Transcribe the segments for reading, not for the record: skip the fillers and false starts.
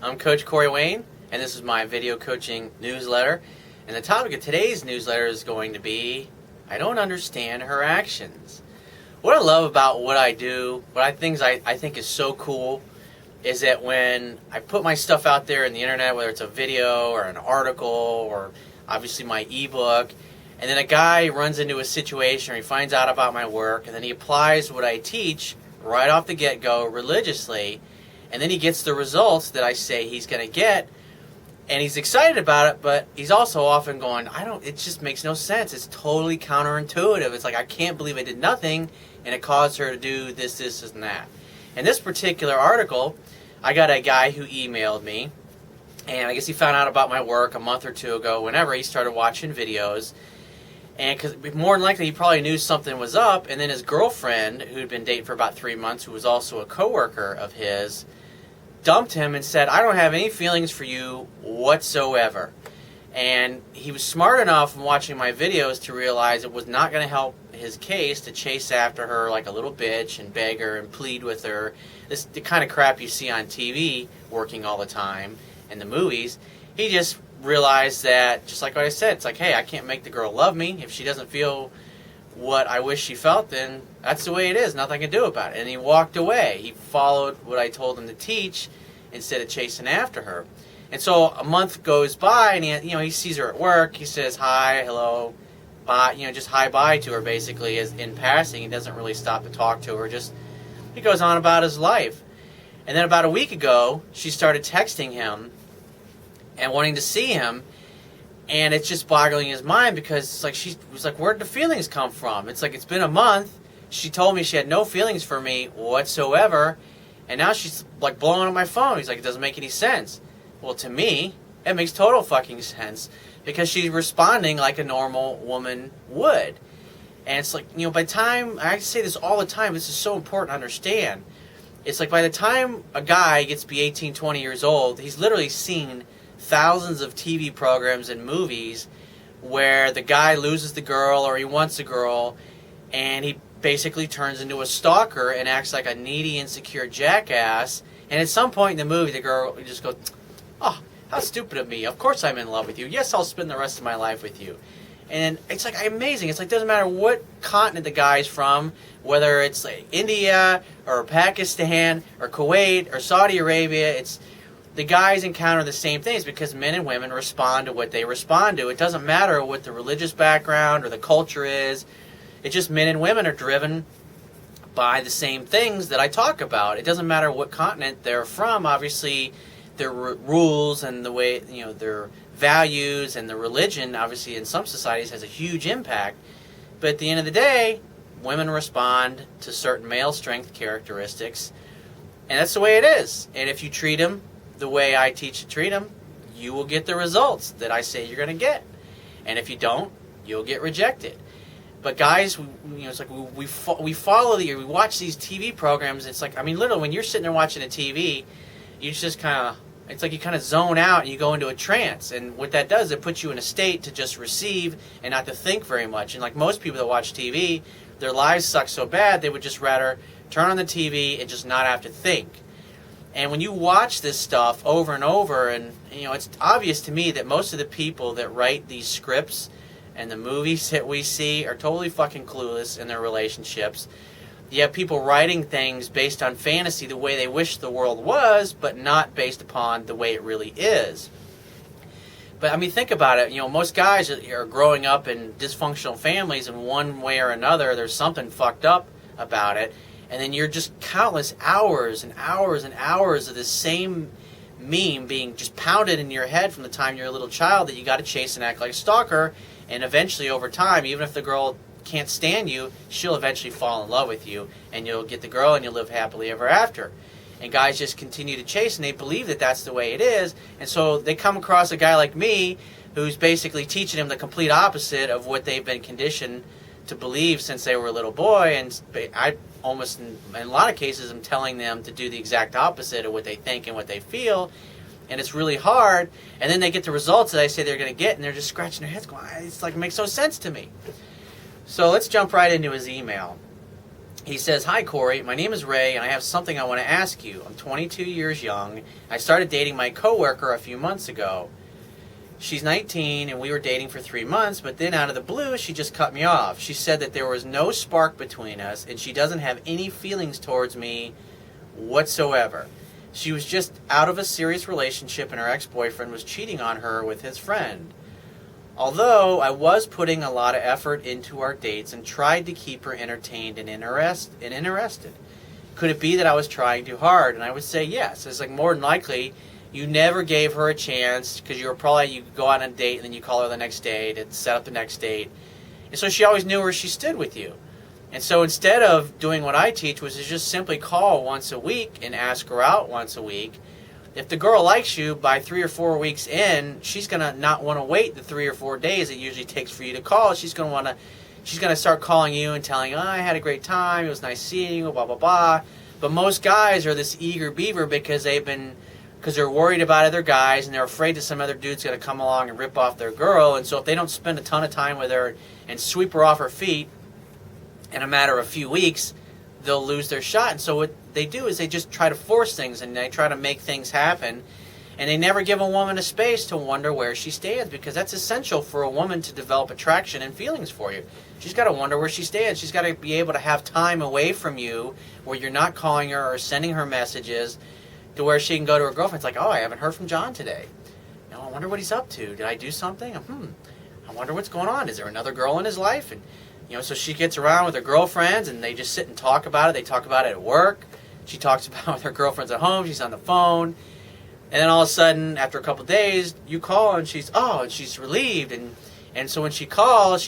I'm Coach Corey Wayne, and this is my video coaching newsletter. And the topic of today's newsletter is going to be, I don't understand her actions. What I love about what I do, I think is so cool, is that when I put my stuff out there in the internet, whether it's a video or an article or obviously my ebook, and then a guy runs into a situation or he finds out about my work, and then he applies what I teach right off the get-go religiously, and then he gets the results that I say he's going to get, and he's excited about it, but he's also often going, it just makes no sense. It's totally counterintuitive. It's like, I can't believe I did nothing, and it caused her to do this, this, and that. In this particular article, I got a guy who emailed me, and I guess he found out about my work a month or two ago, whenever he started watching videos. And because more than likely he probably knew something was up, and then his girlfriend, who'd been dating for about 3 months, who was also a coworker of his, dumped him and said, I don't have any feelings for you whatsoever. And he was smart enough in watching my videos to realize it was not going to help his case to chase after her like a little bitch and beg her and plead with her. This the kind of crap you see on TV working all the time in the movies. He just realized that, just like what I said, it's like, hey, I can't make the girl love me. If she doesn't feel what I wish she felt, then that's the way it is. Nothing I can do about it. And he walked away. He followed what I told him to teach instead of chasing after her. And so a month goes by, and he sees her at work. He says hi, hello, bye, just hi, bye to her basically as in passing. He doesn't really stop to talk to her. Just he goes on about his life. And then about a week ago, she started texting him and wanting to see him, and it's just boggling his mind because it's like she was like, where did the feelings come from? It's like, it's been a month. She told me she had no feelings for me whatsoever, and now she's like blowing up my phone. He's like, it doesn't make any sense. Well, to me, it makes total fucking sense because she's responding like a normal woman would. And it's like, by the time, I say this all the time, this is so important to understand. It's like by the time a guy gets to be 18, 20 years old, he's literally seen thousands of TV programs and movies where the guy loses the girl or he wants a girl and he basically turns into a stalker and acts like a needy, insecure jackass. And at some point in the movie, the girl just goes, oh, how stupid of me. Of course I'm in love with you. Yes, I'll spend the rest of my life with you. And it's like amazing. It's like, doesn't matter what continent the guy's from, whether it's like India or Pakistan or Kuwait or Saudi Arabia, it's the guys encounter the same things because men and women respond to what they respond to. It doesn't matter what the religious background or the culture is. It's just men and women are driven by the same things that I talk about. It doesn't matter what continent they're from. Obviously, their rules and the way, their values and the religion, obviously, in some societies has a huge impact. But at the end of the day, women respond to certain male strength characteristics, and that's the way it is. And if you treat them the way I teach to treat them, you will get the results that I say you're going to get. And if you don't, you'll get rejected. But guys, it's like we follow we watch these TV programs. It's like, literally, when you're sitting there watching a TV, you just it's like you kind of zone out and you go into a trance. And what that does, it puts you in a state to just receive and not to think very much. And like most people that watch TV, their lives suck so bad, they would just rather turn on the TV and just not have to think. And when you watch this stuff over and over, and it's obvious to me that most of the people that write these scripts and the movies that we see are totally fucking clueless in their relationships. You have people writing things based on fantasy the way they wish the world was, but not based upon the way it really is. But think about it. Most guys are growing up in dysfunctional families in one way or another. There's something fucked up about it. And then you're just countless hours and hours and hours of this same meme being just pounded in your head from the time you're a little child that you got to chase and act like a stalker. And eventually, over time, even if the girl can't stand you, she'll eventually fall in love with you. And you'll get the girl and you'll live happily ever after. And guys just continue to chase and they believe that that's the way it is. And so they come across a guy like me who's basically teaching them the complete opposite of what they've been conditioned to believe since they were a little boy. And I almost, in a lot of cases, I'm telling them to do the exact opposite of what they think and what they feel. And it's really hard. And then they get the results that I say they're going to get, and they're just scratching their heads going, it's like, it makes no sense to me. So let's jump right into his email. He says, "Hi, Corey. My name is Ray, and I have something I want to ask you. I'm 22 years young. I started dating my coworker a few months ago. She's 19, and we were dating for 3 months, but then out of the blue, she just cut me off. She said that there was no spark between us, and she doesn't have any feelings towards me whatsoever. She was just out of a serious relationship, and her ex-boyfriend was cheating on her with his friend. Although I was putting a lot of effort into our dates and tried to keep her entertained and interested. Could it be that I was trying too hard?" And I would say yes. It's like more than likely you never gave her a chance, because you go out on a date and then you call her the next day to set up the next date. And so she always knew where she stood with you. And so instead of doing what I teach, which is just simply call once a week and ask her out once a week, if the girl likes you, by 3 or 4 weeks in, she's going to not want to wait the 3 or 4 days it usually takes for you to call. She's going to start calling you and telling you, "Oh, I had a great time, it was nice seeing you, blah, blah, blah." But most guys are this eager beaver because they're worried about other guys, and they're afraid that some other dude's going to come along and rip off their girl. And so if they don't spend a ton of time with her and sweep her off her feet in a matter of a few weeks, they'll lose their shot. And so what they do is they just try to force things, and they try to make things happen, and they never give a woman a space to wonder where she stands, because that's essential for a woman to develop attraction and feelings for you. She's got to wonder where she stands. She's got to be able to have time away from you where you're not calling her or sending her messages, to where she can go to her girlfriend. It's like, "Oh, I haven't heard from John today. I wonder what he's up to. Did I do something? I wonder what's going on. Is there another girl in his life?" And so she gets around with her girlfriends, and they just sit and talk about it. They talk about it at work. She talks about it with her girlfriends at home. She's on the phone. And then all of a sudden, after a couple of days, you call, and she's relieved. And so when she calls,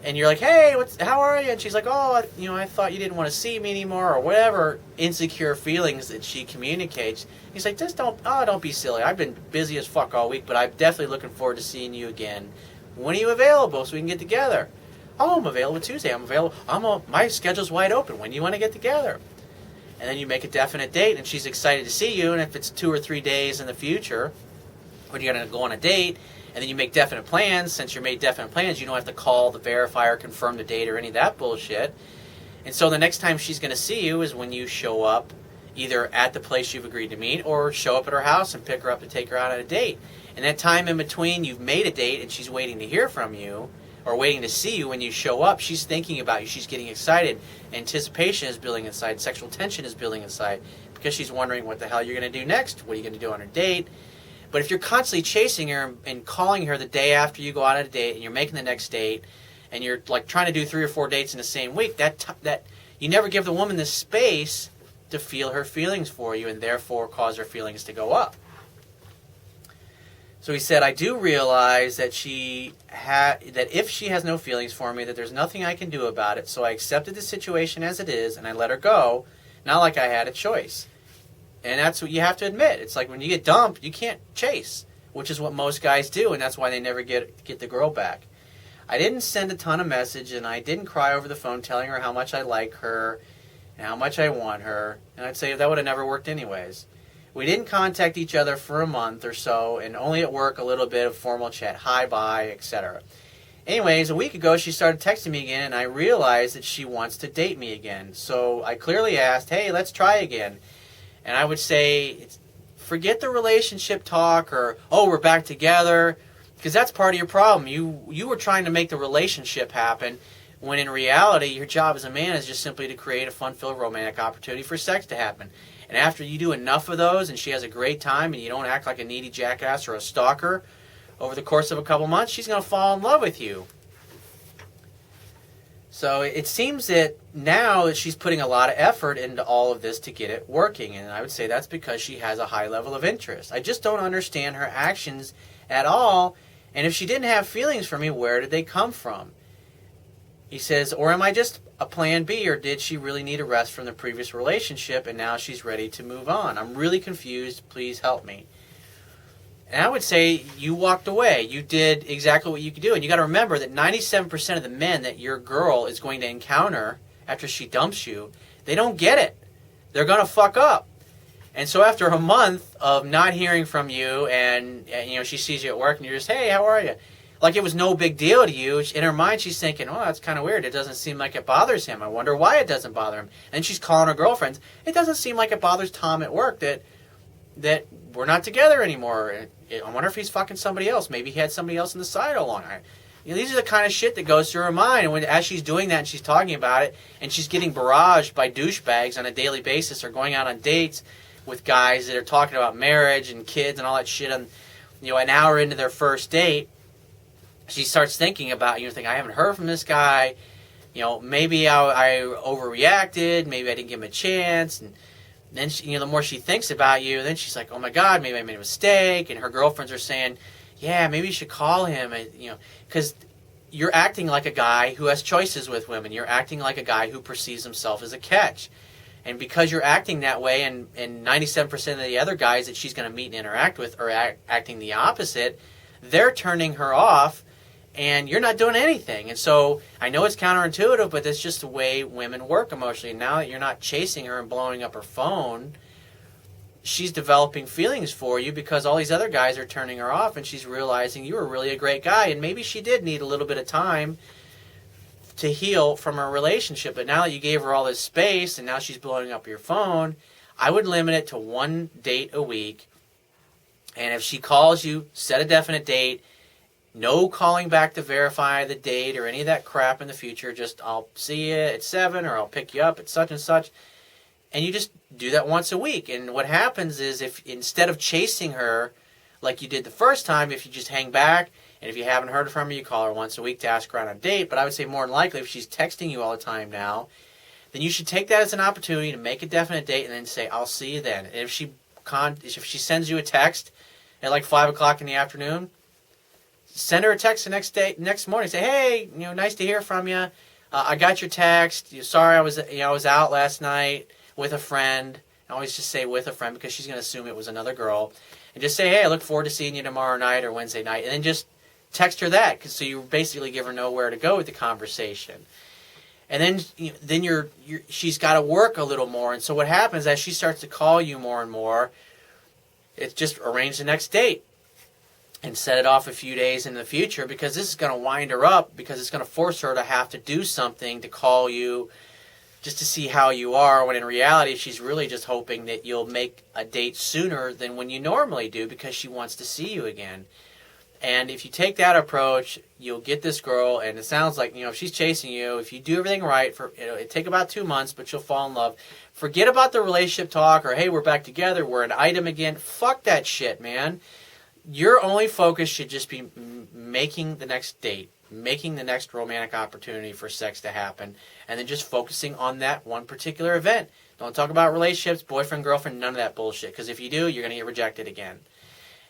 and you're like, "Hey, how are you?" And she's like, "Oh, I thought you didn't want to see me anymore," or whatever insecure feelings that she communicates. He's like, "Just don't be silly. I've been busy as fuck all week, but I'm definitely looking forward to seeing you again. When are you available so we can get together?" "Oh, I'm available Tuesday. I'm available. My schedule's wide open. When do you want to get together?" And then you make a definite date, and she's excited to see you. And if it's 2 or 3 days in the future, when you're going to go on a date, and then you make definite plans. Since you made definite plans, you don't have to call the verifier, confirm the date, or any of that bullshit. And so the next time she's going to see you is when you show up either at the place you've agreed to meet, or show up at her house and pick her up to take her out on a date. And that time in between, you've made a date and she's waiting to hear from you, or waiting to see you when you show up. She's thinking about you. She's getting excited. Anticipation is building inside. Sexual tension is building inside, because she's wondering what the hell you're going to do next. What are you going to do on her date? But if you're constantly chasing her and calling her the day after you go out on a date, and you're making the next date, and you're like trying to do 3 or 4 dates in the same week, that you never give the woman the space to feel her feelings for you, and therefore cause her feelings to go up. So he said, "I do realize that that if she has no feelings for me, that there's nothing I can do about it. So I accepted the situation as it is, and I let her go, not like I had a choice." And that's what you have to admit. It's like when you get dumped, you can't chase, which is what most guys do, and that's why they never get the girl back. "I didn't send a ton of message, and I didn't cry over the phone telling her how much I like her and how much I want her. And I'd say that would have never worked anyways. We didn't contact each other for a month or so, and only at work a little bit of formal chat, hi, bye, etc. Anyways, a week ago she started texting me again, and I realized that she wants to date me again. So I clearly asked, hey, let's try again. And I would say, forget the relationship talk or, oh, we're back together, because that's part of your problem. You were trying to make the relationship happen, when in reality your job as a man is just simply to create a fun-filled romantic opportunity for sex to happen. And after you do enough of those and she has a great time and you don't act like a needy jackass or a stalker, over the course of a couple months, she's going to fall in love with you. So it seems that now that she's putting a lot of effort into all of this to get it working. And I would say that's because she has a high level of interest. I just don't understand her actions at all. And if she didn't have feelings for me, where did they come from? He says, or am I just a plan B, or did she really need a rest from the previous relationship and now she's ready to move on? I'm really confused. Please help me. And I would say you walked away. You did exactly what you could do. And you got to remember that 97% of the men that your girl is going to encounter after she dumps you, they don't get it. They're going to fuck up. And so after a month of not hearing from you and you know she sees you at work and you're just, hey, how are you? like it was no big deal to you. In her mind, she's thinking, oh, that's kind of weird. It doesn't seem like it bothers him. I wonder why it doesn't bother him. And she's calling her girlfriends. It doesn't seem like it bothers Tom at work that we're not together anymore. I wonder if he's fucking somebody else. Maybe he had somebody else on the side all along. These are the kind of shit that goes through her mind. And as she's doing that and she's talking about it, and she's getting barraged by douchebags on a daily basis, or going out on dates with guys that are talking about marriage and kids and all that shit on, an hour into their first date, she starts thinking about, I haven't heard from this guy. Maybe I overreacted. Maybe I didn't give him a chance. And then, the more she thinks about you, then she's like, oh my God, maybe I made a mistake. And her girlfriends are saying, yeah, maybe you should call him. Because you're acting like a guy who has choices with women. You're acting like a guy who perceives himself as a catch. And because you're acting that way, and 97% of the other guys that she's going to meet and interact with are acting the opposite, they're turning her off, and you're not doing anything. And so I know it's counterintuitive, but that's just the way women work emotionally. And now that you're not chasing her and blowing up her phone, she's developing feelings for you because all these other guys are turning her off, and she's realizing you were really a great guy. And maybe she did need a little bit of time to heal from her relationship. But now that you gave her all this space and now she's blowing up your phone, I would limit it to 1 date a week. And if she calls you, set a definite date. No calling back to verify the date or any of that crap in the future. Just, I'll see you at 7, or I'll pick you up at such and such. And you just do that once a week. And what happens is, if instead of chasing her like you did the first time, if you just hang back, and if you haven't heard from her, you call her once a week to ask her out on a date. But I would say more than likely, if she's texting you all the time now, then you should take that as an opportunity to make a definite date and then say, I'll see you then. And if she sends you a text at like 5 o'clock in the afternoon, send her a text the next morning. Say, hey, nice to hear from you. I got your text. Sorry, I was out last night with a friend. I always just say with a friend because she's going to assume it was another girl. And just say, hey, I look forward to seeing you tomorrow night or Wednesday night. And then just text her that, so you basically give her nowhere to go with the conversation. And then she's got to work a little more. And so what happens as she starts to call you more and more, it's just arrange the next date and set it off a few days in the future, because this is going to wind her up, because it's going to force her to have to do something to call you just to see how you are, when in reality she's really just hoping that you'll make a date sooner than when you normally do, because she wants to see you again. And if you take that approach, you'll get this girl. And it sounds like, if she's chasing you, if you do everything right, it'll take about 2 months, but you'll fall in love. Forget about the relationship talk, or hey, we're back together, we're an item again. Fuck that shit, man. Your only focus should just be making the next date, making the next romantic opportunity for sex to happen, and then just focusing on that one particular event. Don't talk about relationships, boyfriend, girlfriend, none of that bullshit, because if you do, you're going to get rejected again.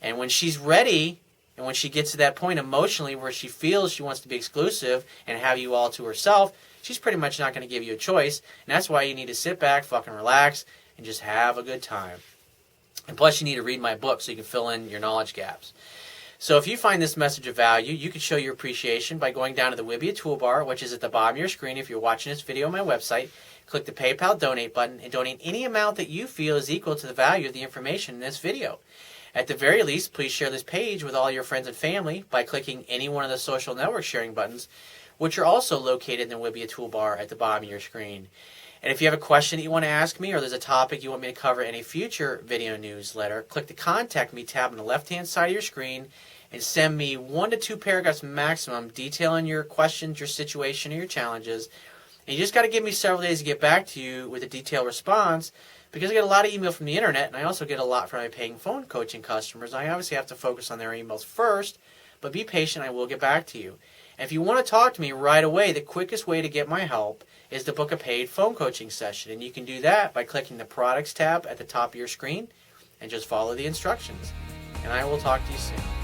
And when she's ready, and when she gets to that point emotionally where she feels she wants to be exclusive and have you all to herself, she's pretty much not going to give you a choice. And that's why you need to sit back, fucking relax, and just have a good time. And plus, you need to read my book so you can fill in your knowledge gaps. So if you find this message of value, you can show your appreciation by going down to the Wibbia toolbar, which is at the bottom of your screen if you're watching this video on my website. Click the PayPal donate button and donate any amount that you feel is equal to the value of the information in this video. At the very least, please share this page with all your friends and family by clicking any one of the social network sharing buttons, which are also located in the Wibbia toolbar at the bottom of your screen. And if you have a question that you want to ask me, or there's a topic you want me to cover in a future video newsletter, click the Contact Me tab on the left-hand side of your screen and send me 1 to 2 paragraphs maximum detailing your questions, your situation, or your challenges. And you just got to give me several days to get back to you with a detailed response, because I get a lot of email from the internet, and I also get a lot from my paying phone coaching customers. I obviously have to focus on their emails first, but be patient, I will get back to you. And if you want to talk to me right away, the quickest way to get my help is to book a paid phone coaching session. And you can do that by clicking the Products tab at the top of your screen and just follow the instructions. And I will talk to you soon.